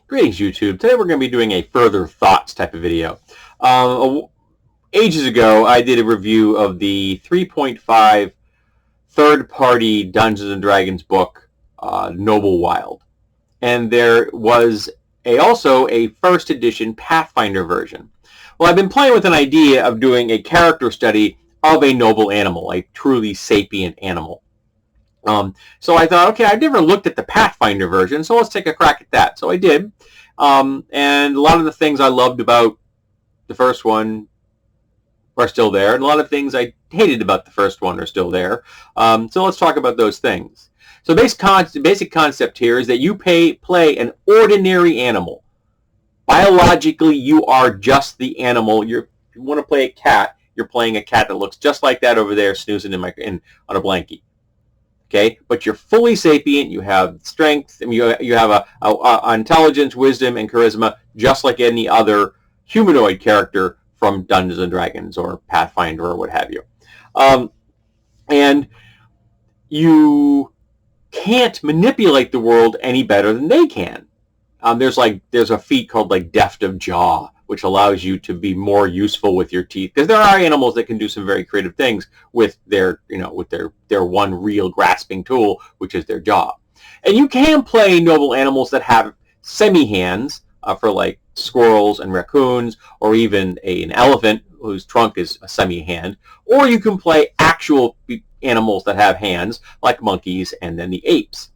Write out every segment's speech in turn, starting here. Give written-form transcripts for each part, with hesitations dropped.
Greetings, YouTube. Today we're going to be doing a further thoughts type of video. Ages ago, I did a review of the 3.5 third-party Dungeons & Dragons book, Noble Wild. And there was also a first edition Pathfinder version. Well, I've been playing with an idea of doing a character study of a noble animal, a truly sapient animal. So I thought, okay, I've never looked at the Pathfinder version, so let's take a crack at that. So I did. And a lot of the things I loved about the first one are still there, and a lot of things I hated about the first one are still there. So let's talk about those things. So basic concept here is that you play an ordinary animal. Biologically, you are just the animal. If you want to play a cat, you're playing a cat that looks just like that over there, snoozing on a blankie. Okay, but you're fully sapient. You have strength. You have a intelligence, wisdom, and charisma, just like any other humanoid character from Dungeons and Dragons or Pathfinder or what have you. And you can't manipulate the world any better than they can. There's a feat called Deft of Jaw, which allows you to be more useful with your teeth, because there are animals that can do some very creative things with their one real grasping tool, which is their jaw. And you can play noble animals that have semi-hands for squirrels and raccoons, or even an elephant whose trunk is a semi-hand, or you can play actual animals that have hands, like monkeys and then the apes.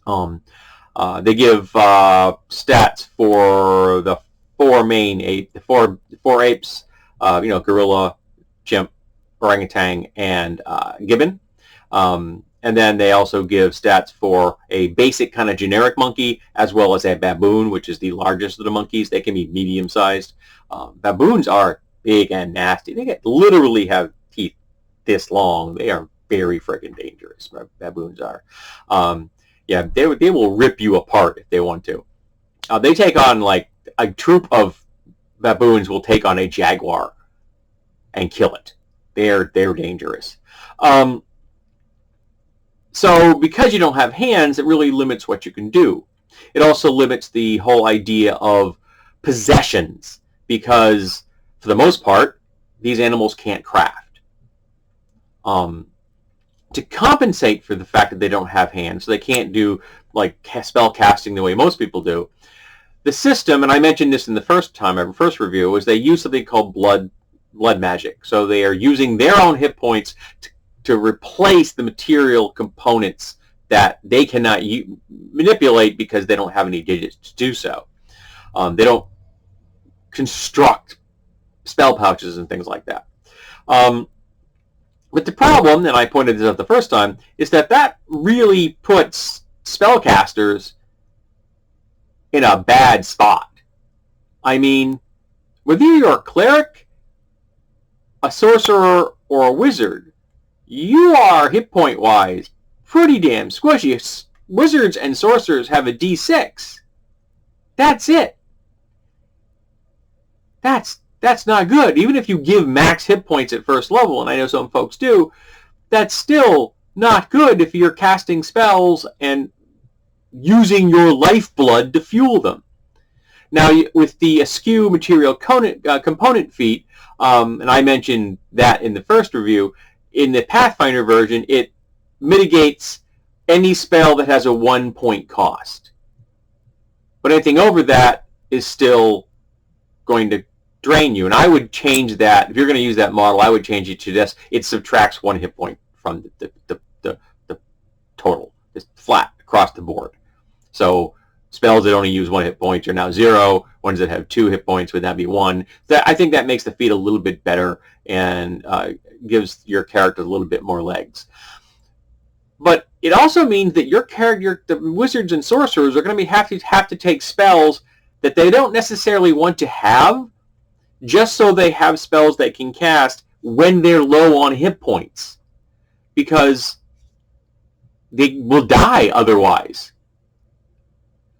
They give stats for the four apes, gorilla, chimp, orangutan, and gibbon. And then they also give stats for a basic kind of generic monkey, as well as a baboon, which is the largest of the monkeys. They can be medium-sized. Baboons are big and nasty. They literally have teeth this long. They are very freaking dangerous. Baboons are. Yeah, they will rip you apart if they want to. They take on a troop of baboons will take on a jaguar and kill it. They're dangerous. So because you don't have hands, it really limits what you can do. It also limits the whole idea of possessions, because for the most part, these animals can't craft. To compensate for the fact that they don't have hands, so they can't do spell casting the way most people do, the system, and I mentioned this in the first review, is they use something called blood magic. So they are using their own hit points to replace the material components that they cannot manipulate because they don't have any digits to do so. They don't construct spell pouches and things like that. But the problem, and I pointed this out the first time, is that really puts spellcasters in a bad spot. I mean, whether you're a cleric, a sorcerer, or a wizard, you are, hit point wise, pretty damn squishy. Wizards and sorcerers have a D6. That's it. That's not good. Even if you give max hit points at first level, and I know some folks do, that's still not good if you're casting spells and using your lifeblood to fuel them. Now, with the askew material component feat, and I mentioned that in the first review, in the Pathfinder version, it mitigates any spell that has a 1-point cost. But anything over that is still going to drain you. And I would change that. If you're going to use that model, I would change it to this. It subtracts 1 hit point from the total. It's flat across the board. So spells that only use 1 hit point are now 0. Ones that have 2 hit points would now be 1. I think that makes the feat a little bit better and gives your character a little bit more legs. But it also means that your character, the wizards and sorcerers, are going to have to take spells that they don't necessarily want to have, just so they have spells they can cast when they're low on hit points, because they will die otherwise.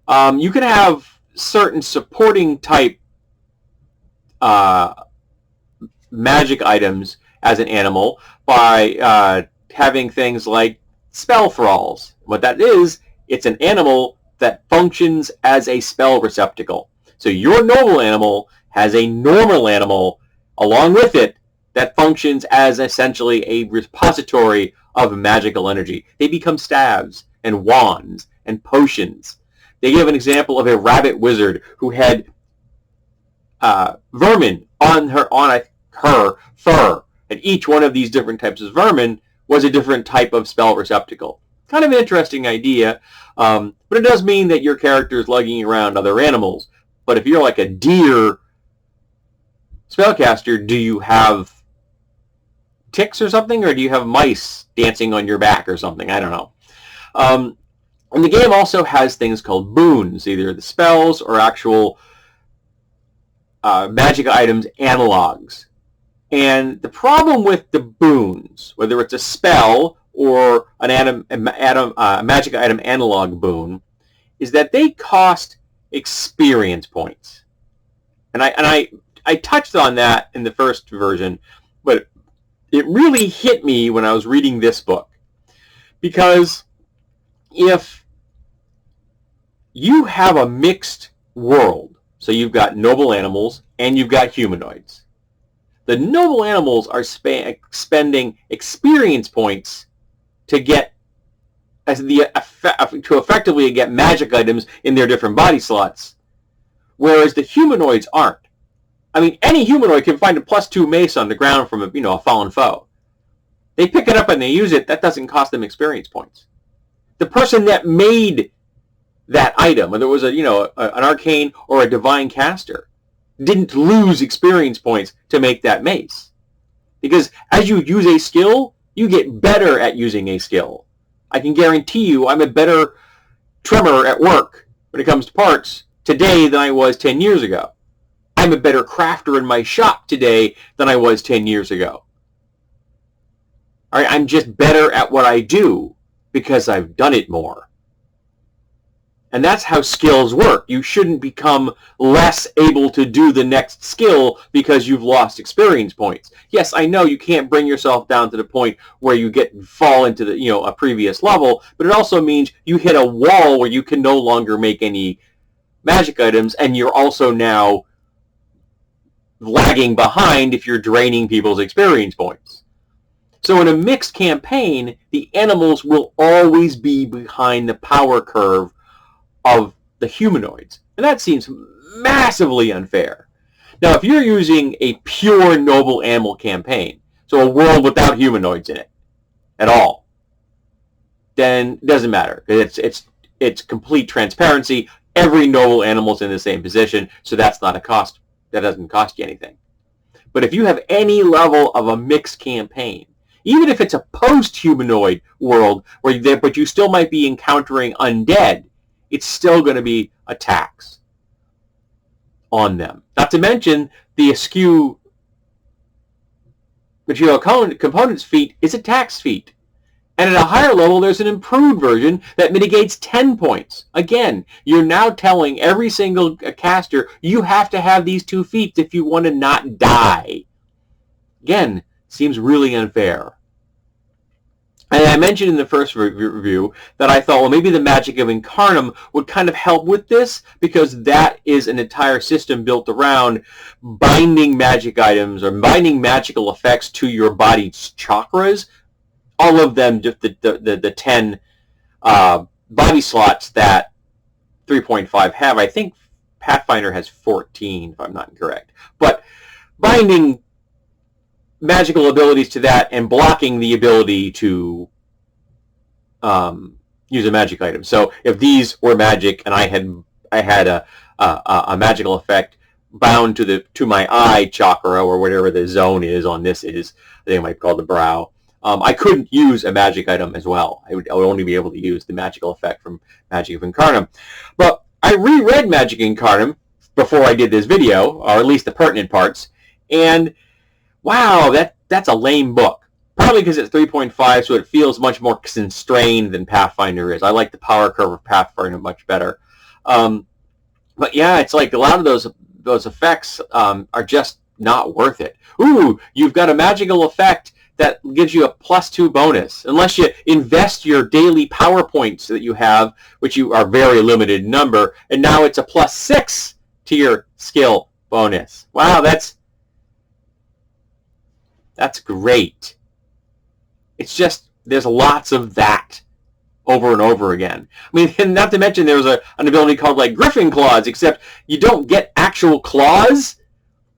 You can have certain supporting type magic items as an animal by having things like spell thralls. What that is, it's an animal that functions as a spell receptacle. So your noble animal has a normal animal along with it that functions as essentially a repository of magical energy. They become staves and wands and potions. They give an example of a rabbit wizard who had vermin on her fur, and each one of these different types of vermin was a different type of spell receptacle. Kind of an interesting idea, but it does mean that your character is lugging around other animals. But if you're like a deer spellcaster, do you have ticks or something, or do you have mice dancing on your back or something? I don't know. And the game also has things called boons, either the spells or actual magic items analogs. And the problem with the boons, whether it's a spell or a magic item analog boon, is that they cost experience points. And I touched on that in the first version, but it really hit me when I was reading this book. Because if you have a mixed world, so you've got noble animals and you've got humanoids, the noble animals are spending experience points to get to effectively get magic items in their different body slots, whereas the humanoids aren't. I mean, any humanoid can find a +2 mace on the ground from a fallen foe. They pick it up and they use it. That doesn't cost them experience points. The person that made that item, whether it was an arcane or a divine caster, didn't lose experience points to make that mace. Because as you use a skill, you get better at using a skill. I can guarantee you I'm a better trimmer at work when it comes to parts today than I was 10 years ago. I'm a better crafter in my shop today than I was 10 years ago. All right, I'm just better at what I do because I've done it more. And that's how skills work. You shouldn't become less able to do the next skill because you've lost experience points. Yes, I know you can't bring yourself down to the point where you fall into a previous level, but it also means you hit a wall where you can no longer make any magic items, and you're also now lagging behind if you're draining people's experience points. So in a mixed campaign, the animals will always be behind the power curve of the humanoids. And that seems massively unfair. Now, if you're using a pure noble animal campaign, so a world without humanoids in it at all, then it doesn't matter. It's complete transparency. Every noble animal's in the same position, so that's not a cost. That doesn't cost you anything. But if you have any level of a mixed campaign, even if it's a post-humanoid world, but you still might be encountering undead, it's still going to be a tax on them. Not to mention, the askew material components feat is a tax feat. And at a higher level, there's an improved version that mitigates 10 points. Again, you're now telling every single caster, you have to have these 2 feats if you want to not die. Again, seems really unfair. And I mentioned in the first review that I thought, well, maybe the magic of Incarnum would kind of help with this, because that is an entire system built around binding magic items or binding magical effects to your body's chakras. All of them, the 10 body slots that 3.5 have. I think Pathfinder has 14, if I'm not incorrect. But binding magical abilities to that and blocking the ability to use a magic item. So if these were magic and I had a magical effect bound to my eye chakra, or whatever the zone is on this is, I think it might be called the brow, I couldn't use a magic item as well. I would only be able to use the magical effect from Magic of Incarnum. But I reread Magic Incarnum before I did this video, or at least the pertinent parts, and wow, that's a lame book. Probably because it's 3.5, so it feels much more constrained than Pathfinder is. I like the power curve of Pathfinder much better. But yeah, it's like a lot of those effects are just not worth it. Ooh, you've got a magical effect that gives you a +2 bonus, unless you invest your daily power points that you have, which you are very limited in number, and now it's a +6 to your skill bonus. Wow, that's great. It's just, there's lots of that over and over again. I mean, and not to mention there's an ability called like Griffin Claws, except you don't get actual claws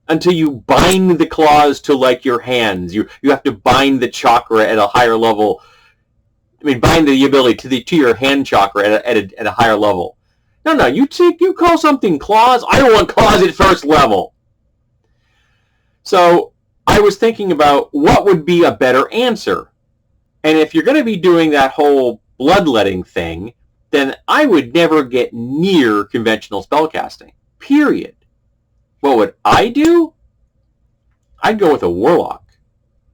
until you bind the claws to like your hands. You have to bind the chakra at a higher level. I mean, bind the ability to your hand chakra at a higher level. No, you call something claws. I don't want claws at first level. So I was thinking about what would be a better answer. And if you're going to be doing that whole bloodletting thing, then I would never get near conventional spellcasting. Period. What would I do? I'd go with a Warlock.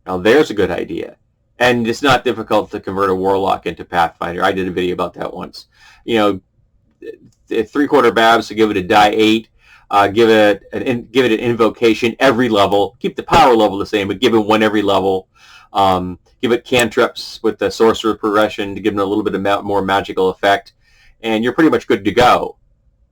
Now there's a good idea. And it's not difficult to convert a Warlock into Pathfinder. I did a video about that once. You know, 3/4 babs to give it a die 8. Give it an invocation every level. Keep the power level the same, but give it one every level. Give it cantrips with the sorcerer progression to give them a little bit of more magical effect, and you're pretty much good to go.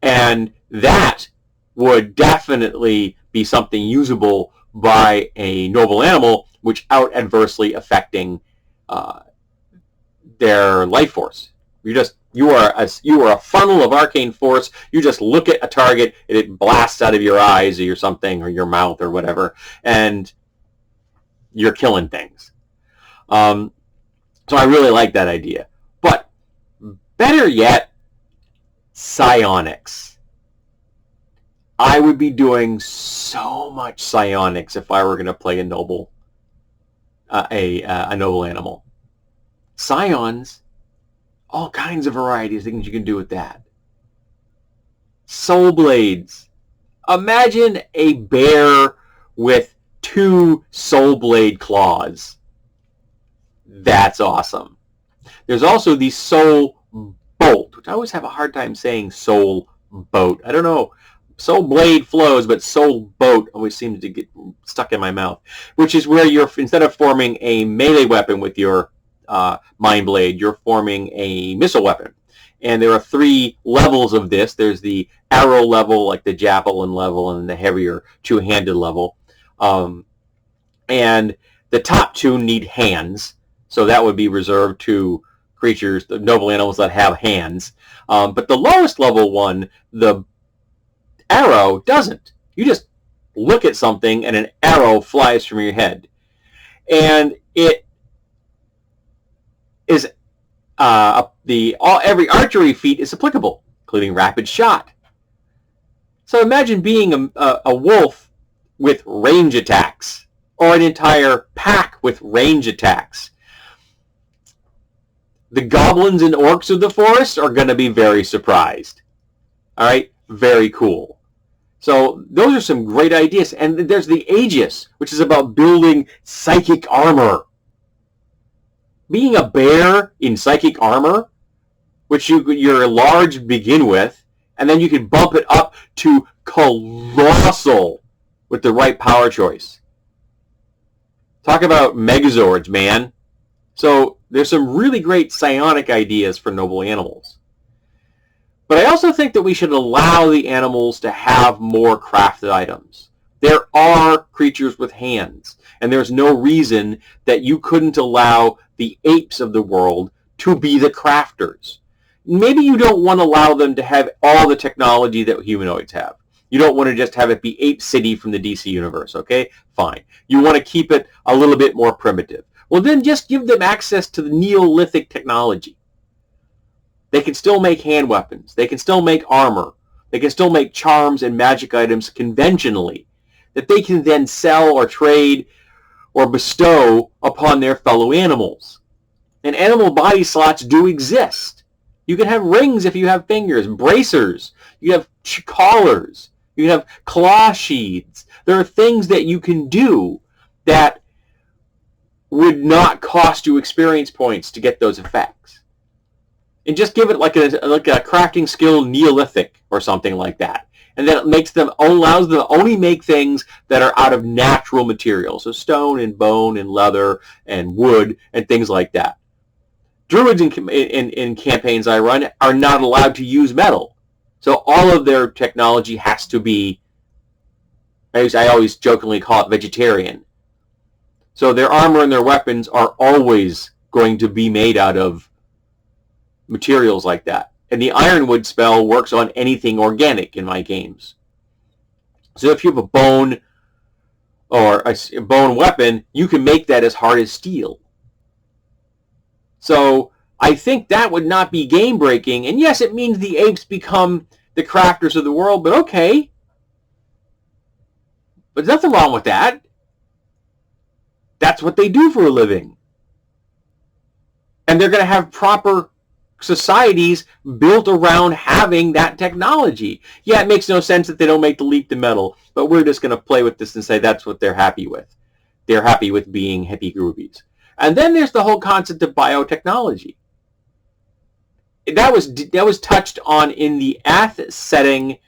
And that would definitely be something usable by a noble animal, without adversely affecting their life force. You are a funnel of arcane force. You just look at a target and it blasts out of your eyes or something, or your mouth or whatever, and you're killing things. So I really like that idea. But better yet, psionics. I would be doing so much psionics if I were going to play a noble animal. Scions, all kinds of varieties of things you can do with that. Soul blades. Imagine a bear with 2 soul blade claws. That's awesome. There's also the soul bolt, which I always have a hard time saying soul boat. I don't know. Soul blade flows, but soul boat always seems to get stuck in my mouth, which is where you're, instead of forming a melee weapon with your mind blade, you're forming a missile weapon. And there are 3 levels of this. There's the arrow level, like the javelin level, and the heavier 2-handed level. And the top 2 need hands, so that would be reserved to creatures, the noble animals that have hands. But the lowest level one, the arrow, doesn't. You just look at something and an arrow flies from your head. And it is every archery feat is applicable, including rapid shot. So imagine being a wolf with range attacks, or an entire pack with range attacks. The goblins and orcs of the forest are going to be very surprised. All right, very cool. So those are some great ideas. And there's the Aegis, which is about building psychic armor. Being a bear in psychic armor, which you're large to begin with, and then you can bump it up to colossal with the right power choice. Talk about Megazords, man. So there's some really great psionic ideas for noble animals. But I also think that we should allow the animals to have more crafted items. There are creatures with hands, and there's no reason that you couldn't allow the apes of the world to be the crafters. Maybe you don't want to allow them to have all the technology that humanoids have. You don't want to just have it be Ape City from the DC universe, okay? Fine. You want to keep it a little bit more primitive. Well, then just give them access to the Neolithic technology. They can still make hand weapons. They can still make armor. They can still make charms and magic items conventionally that they can then sell or trade or bestow upon their fellow animals. And animal body slots do exist. You can have rings if you have fingers, bracers. You have collars. You can have claw sheaths. There are things that you can do that would not cost you experience points to get those effects. And just give it like a crafting skill Neolithic or something like that. And then it makes them, allows them to only make things that are out of natural materials, so stone and bone and leather and wood and things like that. Druids in campaigns I run are not allowed to use metal. So all of their technology has to be, I always jokingly call it vegetarian. So their armor and their weapons are always going to be made out of materials like that. And the Ironwood spell works on anything organic in my games. So if you have a bone or a bone weapon, you can make that as hard as steel. So I think that would not be game breaking. And yes, it means the apes become the crafters of the world, but okay. But there's nothing wrong with that. That's what they do for a living. And they're going to have proper societies built around having that technology. Yeah, it makes no sense that they don't make the leap to metal, but we're just going to play with this and say that's what they're happy with. They're happy with being hippie groupies. And then there's the whole concept of biotechnology. That was touched on in the Ath setting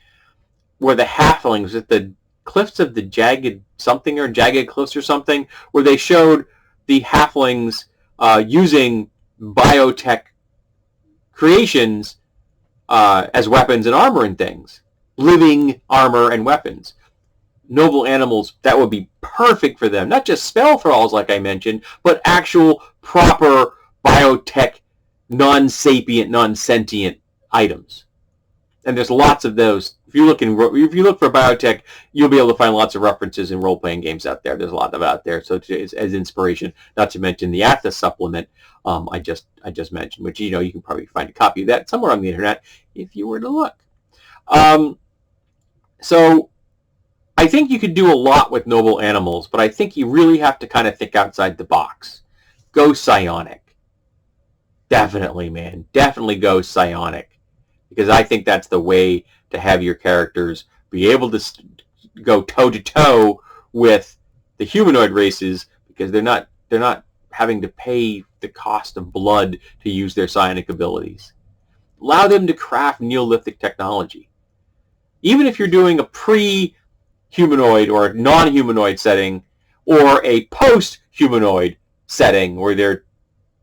where the halflings at the cliffs of the jagged something or jagged cliffs or something, where they showed the halflings using biotech creations as weapons and armor and things. Living armor and weapons. Noble animals, that would be perfect for them. Not just spell thralls like I mentioned, but actual proper biotech, non-sapient, non-sentient items. And there's lots of those. If you look for biotech, you'll be able to find lots of references in role-playing games out there. There's a lot of them out there, so as inspiration. Not to mention the Athos supplement I just mentioned, which you can probably find a copy of that somewhere on the internet if you were to look. So I think you could do a lot with noble animals, but I think you really have to kind of think outside the box. Go psionic. Definitely, man. Definitely go psionic. Because I think that's the way to have your characters be able to go toe-to-toe with the humanoid races, because they're not having to pay the cost of blood to use their psionic abilities. Allow them to craft Neolithic technology. Even if you're doing a pre-humanoid or a non-humanoid setting, or a post-humanoid setting where they're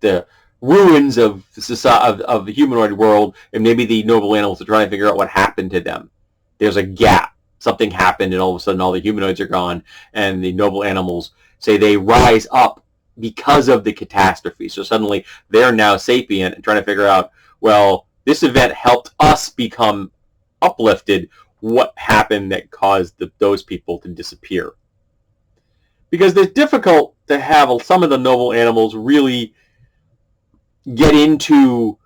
the ruins of the humanoid world, and maybe the noble animals are trying to figure out what happened to them. There's a gap. Something happened, and all of a sudden all the humanoids are gone, and the noble animals say they rise up because of the catastrophe. So suddenly they're now sapient and trying to figure out, well, this event helped us become uplifted. What happened that caused those people to disappear? Because it's difficult to have some of the noble animals really get into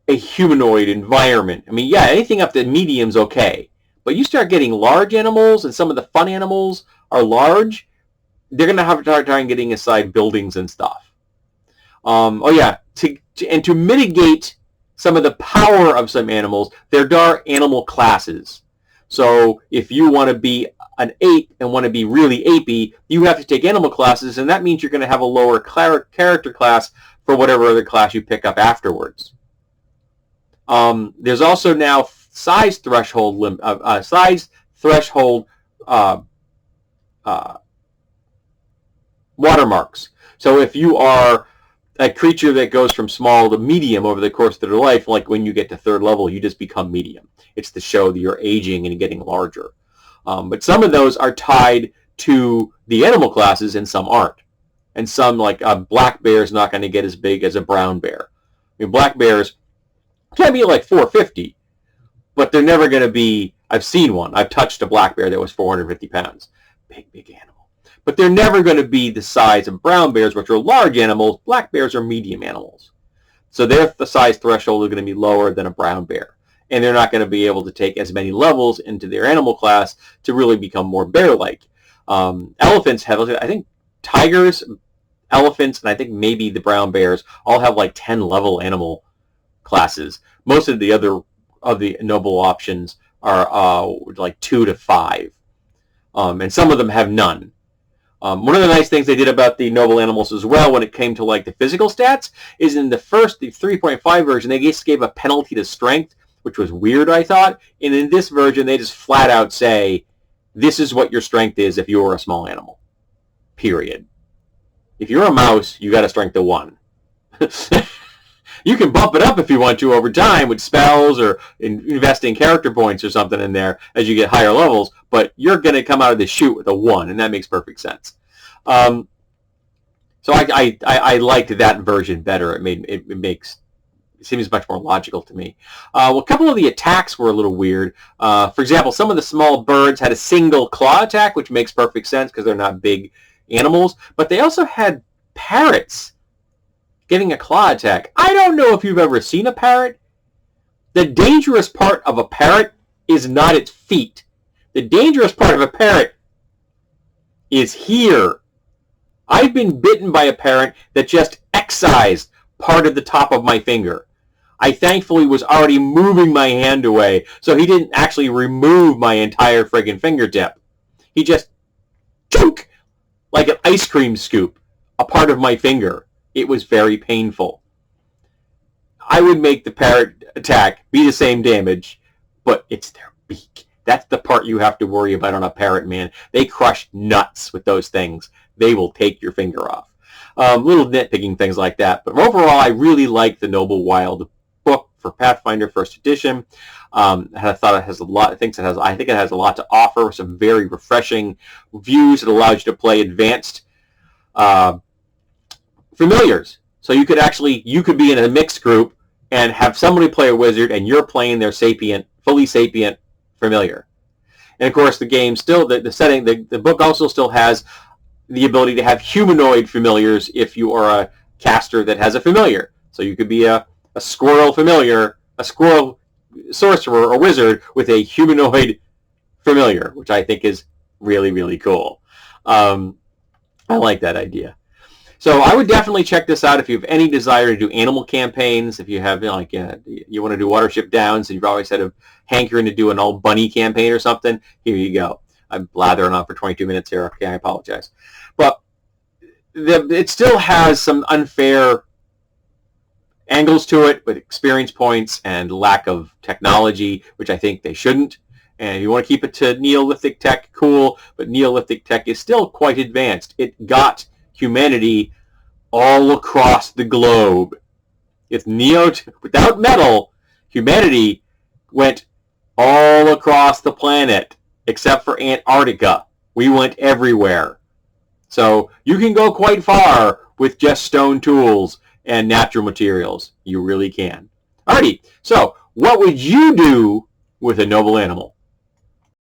a humanoid environment. I mean, yeah, anything up to medium's okay. But you start getting large animals, and some of the fun animals are large, they're going to have to start getting inside buildings and stuff. To mitigate some of the power of some animals, there are animal classes. So if you want to be an ape and want to be really apey, you have to take animal classes, and that means you're going to have a lower character class for whatever other class you pick up afterwards. There's also now size threshold watermarks. So if you are a creature that goes from small to medium over the course of their life, like when you get to third level, you just become medium. It's to show that you're aging and getting larger. But some of those are tied to the animal classes, and some aren't. And some, like a black bear, is not going to get as big as a brown bear. I mean, black bears can be like 450, but they're never going to be, I've seen one. I've touched a black bear that was 450 pounds. Big animal. But they're never going to be the size of brown bears, which are large animals. Black bears are medium animals. So the size threshold is going to be lower than a brown bear. And they're not going to be able to take as many levels into their animal class to really become more bear-like. Elephants have, I think, tigers, elephants, and I think maybe the brown bears all have like 10 level animal classes. Most of the other of the noble options are like 2 to 5. And some of them have none. One of the nice things they did about the noble animals as well when it came to like the physical stats is in the 3.5 version, they just gave a penalty to strength which was weird, I thought. And in this version, they just flat out say, this is what your strength is if you're a small animal. Period. If you're a mouse, you got a strength of 1. You can bump it up if you want to over time with spells or investing character points or something in there as you get higher levels, but you're going to come out of the chute with a 1, and that makes perfect sense. So I liked that version better. It seems much more logical to me. Well, a couple of the attacks were a little weird. For example, some of the small birds had a single claw attack, which makes perfect sense because they're not big animals, but they also had parrots getting a claw attack. I don't know if you've ever seen a parrot. The dangerous part of a parrot is not its feet. The dangerous part of a parrot is here. I've been bitten by a parrot that just excised part of the top of my finger. I thankfully was already moving my hand away, so he didn't actually remove my entire friggin' fingertip. He just chunk like an ice cream scoop a part of my finger. It was very painful. I would make the parrot attack be the same damage, but it's their beak. That's the part you have to worry about on a parrot, man. They crush nuts with those things. They will take your finger off. Little nitpicking things like that. But overall, I really like the Noble Wild book for Pathfinder First Edition. I thought it has a lot of things. I think it has a lot to offer. Some very refreshing views. It allows you to play advanced familiars. So you could be in a mixed group and have somebody play a wizard and you're playing their fully sapient familiar. And of course the game still, the book also still has the ability to have humanoid familiars if you are a caster that has a familiar. So you could be a squirrel familiar, a squirrel sorcerer or wizard with a humanoid familiar, which I think is really, really cool. I like that idea. So I would definitely check this out if you have any desire to do animal campaigns. If you have, you want to do Watership Downs and you've always had a hankering to do an all bunny campaign or something, here you go. I'm blathering on for 22 minutes here. Okay, I apologize. But it still has some unfair angles to it with experience points and lack of technology, which I think they shouldn't. And if you want to keep it to Neolithic tech, cool. But Neolithic tech is still quite advanced. It got humanity all across the globe. Without metal, humanity went all across the planet, except for Antarctica. We went everywhere. So you can go quite far with just stone tools and natural materials. You really can. Alrighty, so what would you do with a noble animal?